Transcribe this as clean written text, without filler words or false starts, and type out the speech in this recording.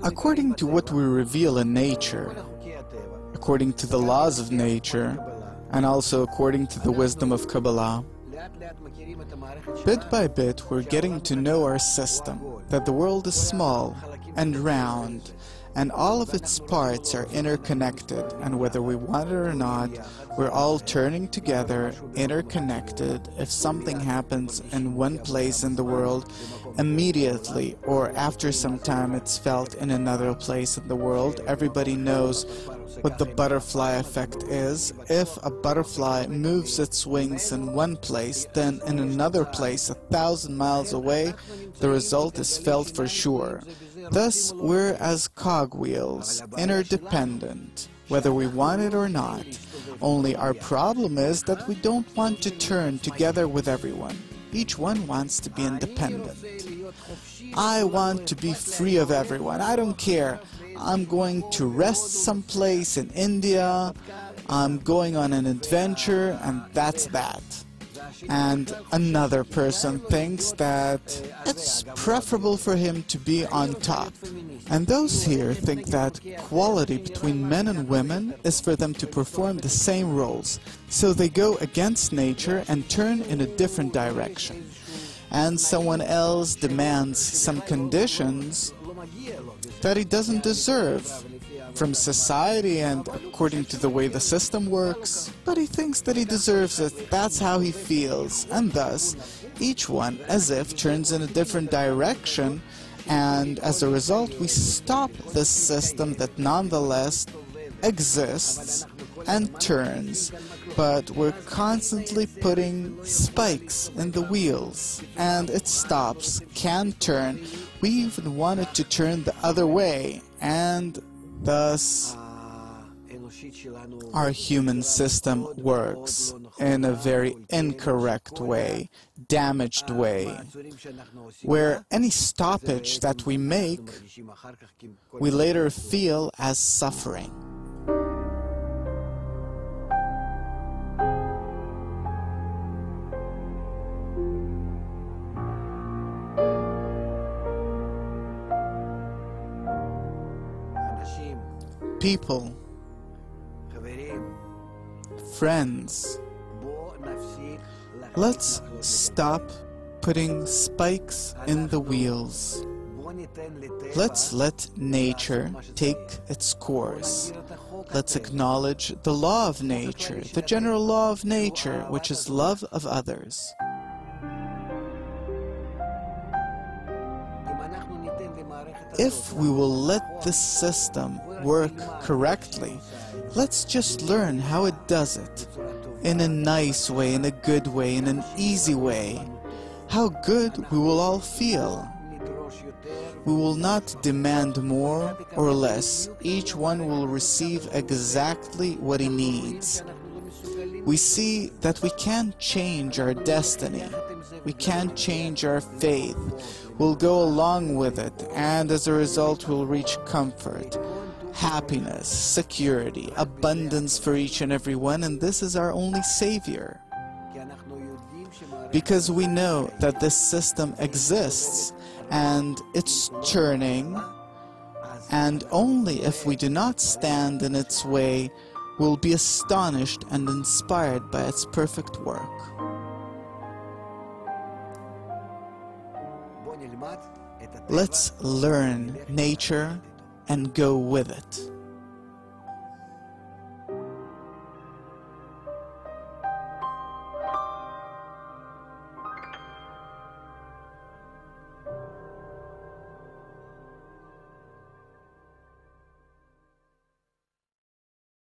According to what we reveal in nature, according to the laws of nature, and also according to the wisdom of Kabbalah, bit by bit we're getting to know our system, that the world is small and round, and all of its parts are interconnected, and whether we want it or not, we're all turning together, interconnected. If something happens in one place in the world, immediately or after some time it's felt in another place in the world. Everybody knows what the butterfly effect is. If a butterfly moves its wings in one place, then in another place 1,000 miles away, the result is felt for sure. Thus, we're as cogwheels, interdependent, whether we want it or not. Only our problem is that we don't want to turn together with everyone. Each one wants to be independent. I want to be free of everyone. I don't care. I'm going to rest someplace in India. I'm going on an adventure, and that's that. And another person thinks that it's preferable for him to be on top. And those here think that equality between men and women is for them to perform the same roles. So they go against nature and turn in a different direction. And someone else demands some conditions that he doesn't deserve from society and according to the way the system works, but he thinks that he deserves it. That's how he feels, and thus each one as if turns in a different direction, and as a result we stop this system that nonetheless exists and turns, but we're constantly putting spikes in the wheels and it stops, can't turn. We even want it to turn the other way, and thus our human system works in a very incorrect way, damaged way, where any stoppage that we make, we later feel as suffering. People, friends, let's stop putting spikes in the wheels. Let's let nature take its course. Let's acknowledge the law of nature, the general law of nature, which is love of others. If we will let this system work correctly, let's just learn how it does it, in a nice way, in a good way, in an easy way. How good we will all feel. We will not demand more or less. Each one will receive exactly what he needs. We see that we can't change our destiny. We can't change our faith. We'll go along with it, and as a result we'll reach comfort, happiness, security, abundance for each and every one, and this is our only savior. Because we know that this system exists, and it's turning, and only if we do not stand in its way will be astonished and inspired by its perfect work. Let's learn nature and go with it.